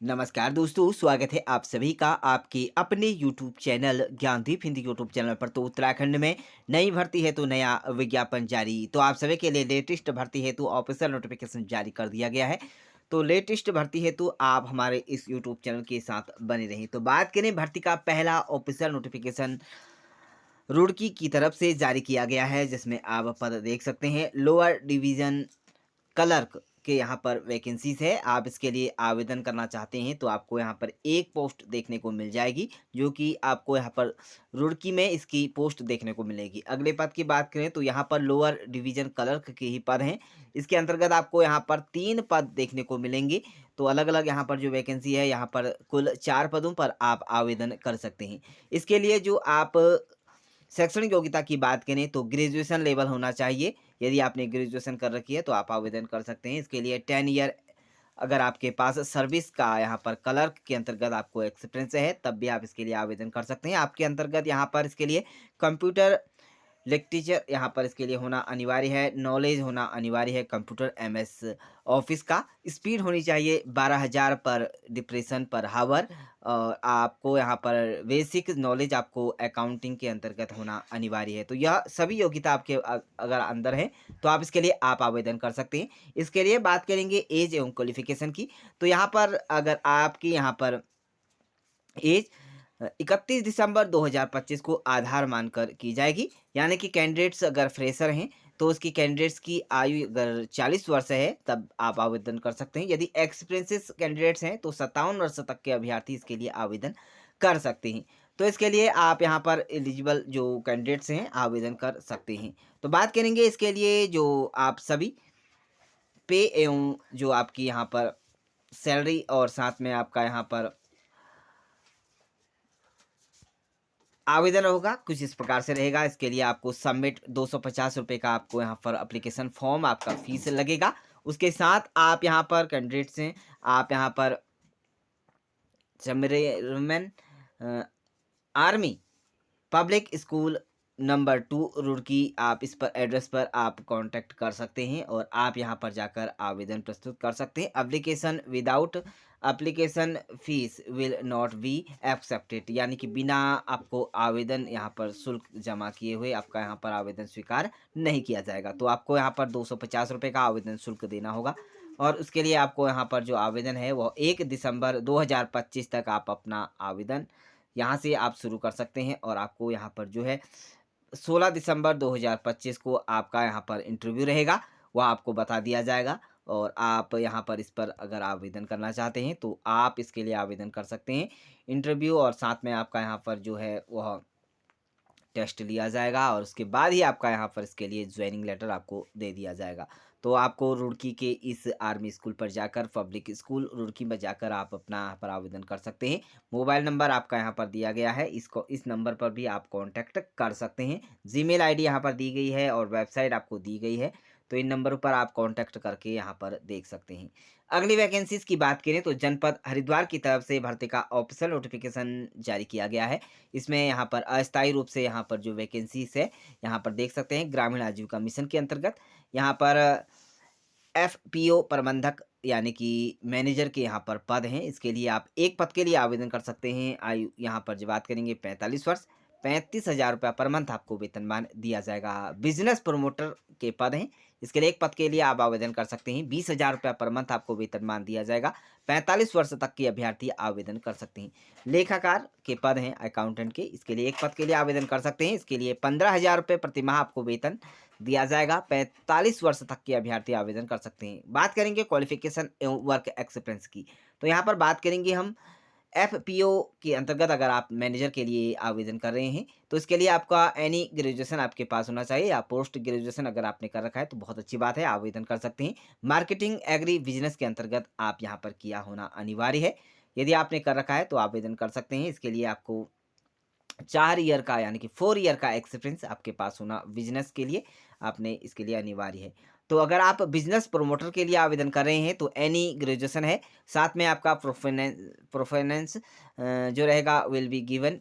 नमस्कार दोस्तों, स्वागत है आप सभी का आपके अपने YouTube channel Gyandeep Hindi YouTube channel पर। तो उत्तराखंड में नई भर्ती हेतु नया विज्ञापन जारी। तो आप सभी के लिए लेटेस्ट भर्ती हेतु ऑफिशियल नोटिफिकेशन जारी कर दिया गया है। तो लेटेस्ट भर्ती हेतु आप हमारे इस यूट्यूब चैनल के साथ बने रहें। तो बात करें भर्ती का पहला ऑफिशियल नोटिफिकेशन रुड़की की तरफ से जारी किया गया है, जिसमें आप पद देख सकते हैं लोअर डिवीजन क्लर्क के यहाँ पर वैकेंसीज है। आप इसके लिए आवेदन करना चाहते हैं तो आपको यहाँ पर एक पोस्ट देखने को मिल जाएगी, जो कि आपको यहाँ पर रुड़की में इसकी पोस्ट देखने को मिलेगी। अगले पद की बात करें तो यहाँ पर लोअर डिवीजन क्लर्क के ही पद हैं। इसके अंतर्गत आपको यहाँ पर 3 पद देखने को मिलेंगे। तो अलग-अलग यहाँ पर जो वैकेंसी है, यहाँ पर कुल 4 पदों पर आप आवेदन कर सकते हैं। इसके लिए जो आप शैक्षणिक योग्यता की बात करें तो ग्रेजुएशन लेवल होना चाहिए। यदि आपने ग्रेजुएशन कर रखी है तो आप आवेदन कर सकते हैं। इसके लिए 10 ईयर अगर आपके पास सर्विस का यहाँ पर क्लर्क के अंतर्गत आपको एक्सपीरियंस है, तब भी आप इसके लिए आवेदन कर सकते हैं। आपके अंतर्गत यहाँ पर इसके लिए कंप्यूटर लिटरेचर यहाँ पर इसके लिए होना अनिवार्य है, नॉलेज होना अनिवार्य है कंप्यूटर एमएस ऑफिस का, स्पीड होनी चाहिए 12,000 पर डिप्रेशन पर हावर, और आपको यहाँ पर बेसिक नॉलेज आपको अकाउंटिंग के अंतर्गत होना अनिवार्य है। तो यह सभी योग्यता आपके अगर अंदर है तो आप इसके लिए आप आवेदन कर सकते हैं। इसके लिए बात करेंगे एज एवं क्वालिफिकेशन की। तो यहाँ पर अगर आपकी यहाँ पर एज 31 दिसंबर 2025 को आधार मानकर की जाएगी। यानी कि कैंडिडेट्स अगर फ्रेशर हैं तो उसकी कैंडिडेट्स की आयु अगर 40 वर्ष है तब आप आवेदन कर सकते हैं। यदि एक्सपीरियंसेस कैंडिडेट्स हैं तो 57 वर्ष तक के अभ्यर्थी इसके लिए आवेदन कर सकते हैं। तो इसके लिए आप यहाँ पर एलिजिबल जो कैंडिडेट्स हैं आवेदन कर सकते हैं। तो बात करेंगे इसके लिए जो आप सभी पे एवं जो आपकी यहाँ पर सैलरी और साथ में आपका यहाँ पर आवेदन होगा कुछ इस प्रकार से रहेगा। इसके लिए आपको सबमिट 250 रुपये का आपको यहाँ पर एप्लीकेशन फॉर्म आपका फीस लगेगा। उसके साथ आप यहाँ पर कैंडिडेट्स हैं, आप यहाँ पर चमरेमन army public school number 2 Roorkee, आप इस पर एड्रेस पर आप कांटेक्ट कर सकते हैं और आप यहां पर जाकर आवेदन प्रस्तुत कर सकते हैं। Application without application fees will not be accepted, यानी कि बिना आपको आवेदन यहां पर शुल्क जमा किए हुए आपका यहां पर आवेदन स्वीकार नहीं किया जाएगा। तो आपको यहां पर 250 रुपये का आवेदन शुल्क देना होगा और उसके लिए आपको यहाँ पर जो आवेदन है वो 1 दिसंबर 2025 तक आप अपना आवेदन यहाँ से आप शुरू कर सकते हैं। और आपको यहाँ पर जो है 16 दिसंबर 2025 को आपका यहाँ पर इंटरव्यू रहेगा, वह आपको बता दिया जाएगा। और आप यहाँ पर इस पर अगर आवेदन करना चाहते हैं तो आप इसके लिए आवेदन कर सकते हैं। इंटरव्यू और साथ में आपका यहाँ पर जो है वह टेस्ट लिया जाएगा और उसके बाद ही आपका यहाँ पर इसके लिए ज्वाइनिंग लेटर आपको दे दिया जाएगा। तो आपको रुड़की के इस आर्मी स्कूल पर जाकर, पब्लिक स्कूल रुड़की में जाकर आप अपना यहाँ पर आवेदन कर सकते हैं। मोबाइल नंबर आपका यहाँ पर दिया गया है, इसको इस नंबर पर भी आप कांटेक्ट कर सकते हैं। जीमेल आईडी यहाँ पर दी गई है और वेबसाइट आपको दी गई है। तो इन नंबरों पर आप कांटेक्ट करके यहाँ पर देख सकते हैं। अगली वैकेंसीज की बात करें तो जनपद हरिद्वार की तरफ से भर्ती का ऑफिशियल नोटिफिकेशन जारी किया गया है। इसमें यहाँ पर अस्थायी रूप से यहाँ पर जो वैकेंसीज है यहाँ पर देख सकते हैं। ग्रामीण आजीविका मिशन के अंतर्गत यहाँ पर एफपीओ प्रबंधक यानी कि मैनेजर के यहाँ पर पद हैं। इसके लिए आप एक पद के लिए आवेदन कर सकते हैं। आयु यहाँ पर जो बात करेंगे 45 वर्ष, 35,000 रुपया पर मंथ आपको वेतनमान दिया जाएगा। बिजनेस प्रमोटर के पद हैं, इसके लिए एक पद के लिए आप आवेदन कर सकते हैं। 20,000 रुपया पर मंथ आपको वेतनमान दिया जाएगा। 45 वर्ष तक के अभ्यर्थी आवेदन कर सकते हैं। लेखाकार के पद हैं अकाउंटेंट के, इसके लिए एक पद के लिए आवेदन कर सकते हैं। इसके लिए 15,000 रुपये प्रति माह आपको वेतन दिया जाएगा। 45 वर्ष तक के अभ्यर्थी आवेदन कर सकते हैं। बात करेंगे क्वालिफिकेशन एवं वर्क एक्सपीरियंस की। तो यहाँ पर बात करेंगे हम एफपीओ के अंतर्गत अगर आप मैनेजर के लिए आवेदन कर रहे हैं तो इसके लिए आपका एनी ग्रेजुएशन आपके पास होना चाहिए या पोस्ट ग्रेजुएशन अगर आपने कर रखा है तो बहुत अच्छी बात है, आवेदन कर सकते हैं। मार्केटिंग एग्री बिजनेस के अंतर्गत आप यहाँ पर किया होना अनिवार्य है। यदि आपने कर रखा है तो आवेदन कर सकते हैं। इसके लिए आपको 4 ईयर का यानी कि 4 ईयर का एक्सपीरियंस आपके पास होना बिजनेस के लिए आपने इसके लिए अनिवार्य है। तो अगर आप बिजनेस प्रमोटर के लिए आवेदन कर रहे हैं तो एनी ग्रेजुएशन है, साथ में आपका प्रोफेनेंस जो रहेगा विल बी गिवन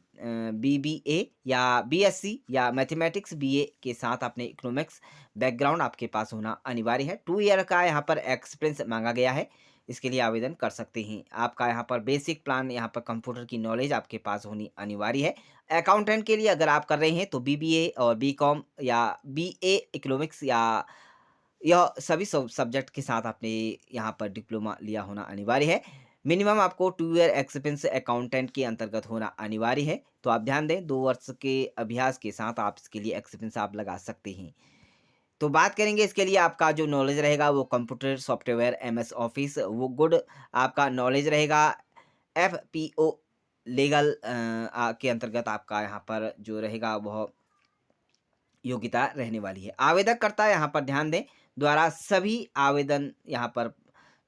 बीबीए या बीएससी या मैथमेटिक्स बीए के साथ अपने इकोनॉमिक्स बैकग्राउंड आपके पास होना अनिवार्य है। 2 ईयर का यहाँ पर एक्सपीरियंस मांगा गया है। इसके लिए आवेदन कर सकते हैं। आपका यहाँ पर बेसिक प्लान, यहाँ पर कंप्यूटर की नॉलेज आपके पास होनी अनिवार्य है। अकाउंटेंट के लिए अगर आप कर रहे हैं तो बीबीए और बीकॉम या बीए इकोनॉमिक्स या यह सभी सब्जेक्ट के साथ आपने यहाँ पर डिप्लोमा लिया होना अनिवार्य है। मिनिमम आपको 2 ईयर एक्सपीरियंस अकाउंटेंट के अंतर्गत होना अनिवार्य है। तो आप ध्यान दें, 2 वर्ष के अभ्यास के साथ आप इसके लिए एक्सपीरियंस आप लगा सकते हैं। तो बात करेंगे इसके लिए आपका जो नॉलेज रहेगा वो कंप्यूटर सॉफ्टवेयर, एमएस ऑफिस वो गुड आपका नॉलेज रहेगा। एफपीओ लीगल के अंतर्गत आपका यहाँ पर जो रहेगा वह योग्यता रहने वाली है। आवेदनकर्ता यहाँ पर ध्यान दें, द्वारा सभी आवेदन यहाँ पर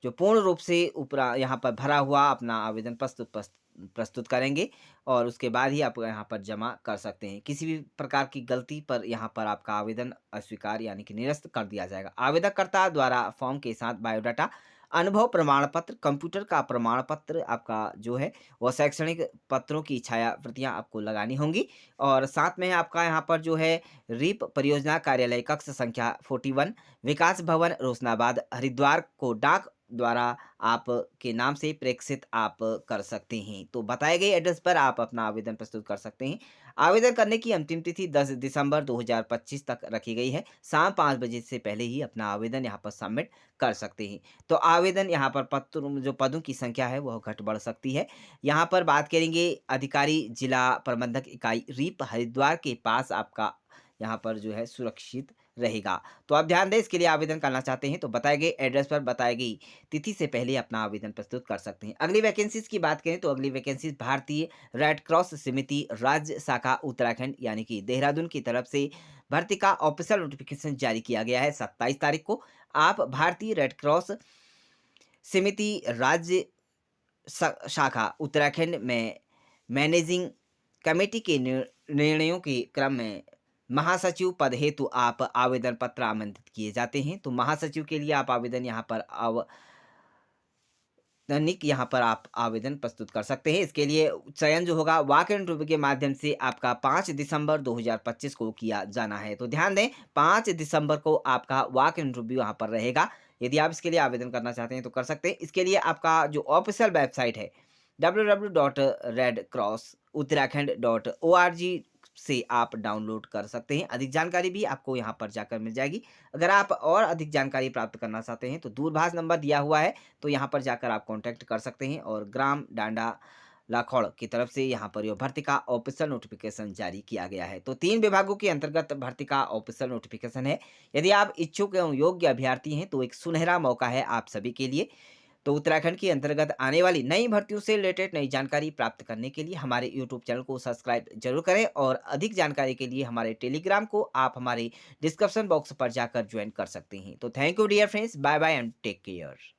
जो पूर्ण रूप से ऊपरा यहाँ पर भरा हुआ अपना आवेदन प्रस्तुत करेंगे और उसके बाद ही आप यहाँ पर जमा कर सकते हैं। किसी भी प्रकार की गलती पर यहाँ पर आपका आवेदन अस्वीकार यानी कि निरस्त कर दिया जाएगा। आवेदनकर्ता द्वारा फॉर्म के साथ बायोडाटा, अनुभव प्रमाण पत्र, कंप्यूटर का प्रमाण पत्र आपका जो है वह शैक्षणिक पत्रों की छाया प्रतियां आपको लगानी होंगी और साथ में आपका यहाँ पर जो है रीप परियोजना कार्यालय कक्ष संख्या 41 विकास भवन रोशनाबाद हरिद्वार को डाक द्वारा आपके नाम से प्रेषित आप कर सकते हैं। तो बताए गए एड्रेस पर आप अपना आवेदन प्रस्तुत कर सकते हैं। आवेदन करने की अंतिम तिथि 10 दिसंबर 2025 तक रखी गई है। शाम 5 बजे से पहले ही अपना आवेदन यहाँ पर सबमिट कर सकते हैं। तो आवेदन यहाँ पर पत्र जो पदों की संख्या है वह घट बढ़ सकती है। यहाँ पर बात करेंगे अधिकारी जिला प्रबंधक इकाई रीप हरिद्वार के पास आपका यहाँ पर जो है सुरक्षित रहेगा। तो आप ध्यान दें, इसके लिए आवेदन करना चाहते हैं तो बताए गए एड्रेस पर बताई गई तिथि से पहले अपना आवेदन प्रस्तुत कर सकते हैं। अगली वैकेंसीज की बात करें तो अगली वैकेंसीज भारतीय रेड क्रॉस समिति राज्य शाखा उत्तराखंड यानी कि देहरादून की तरफ से भर्ती का ऑफिशियल नोटिफिकेशन जारी किया गया है 27 तारीख को। आप भारतीय रेड क्रॉस समिति राज्य शाखा उत्तराखंड में मैनेजिंग कमेटी के निर्णयों के क्रम में महासचिव पद हेतु आप आवेदन पत्र आमंत्रित किए जाते हैं। तो महासचिव के लिए आप आवेदन यहाँ पर यहाँ पर आप आवेदन प्रस्तुत कर सकते हैं। इसके लिए चयन जो होगा वॉक इन इंटरव्यू के माध्यम से आपका 5 दिसंबर 2025 को किया जाना है। तो ध्यान दें, 5 दिसंबर को आपका वॉक इन इंटरव्यू यहाँ पर रहेगा। यदि आप इसके लिए आवेदन करना चाहते हैं तो कर सकते हैं। इसके लिए आपका जो ऑफिशियल वेबसाइट है www.redcrossuttarakhand.org से आप डाउनलोड कर सकते हैं। अधिक जानकारी भी आपको यहाँ पर जाकर मिल जाएगी। अगर आप और अधिक जानकारी प्राप्त करना चाहते हैं तो दूरभाष नंबर दिया हुआ है, तो यहाँ पर जाकर आप कांटेक्ट कर सकते हैं। और ग्राम डांडा लाखौड़ की तरफ से यहाँ पर यह भर्ती का ऑफिशियल नोटिफिकेशन जारी किया गया है। तो 3 विभागों के अंतर्गत भर्ती का ऑफिशियल नोटिफिकेशन है। यदि आप इच्छुक एवं योग्य अभ्यर्थी हैं तो एक सुनहरा मौका है आप सभी के लिए। तो उत्तराखंड के अंतर्गत आने वाली नई भर्तियों से रिलेटेड नई जानकारी प्राप्त करने के लिए हमारे यूट्यूब चैनल को सब्सक्राइब जरूर करें और अधिक जानकारी के लिए हमारे टेलीग्राम को आप हमारे डिस्क्रिप्शन बॉक्स पर जाकर ज्वाइन कर सकते हैं। तो thank you dear friends, bye bye and take care.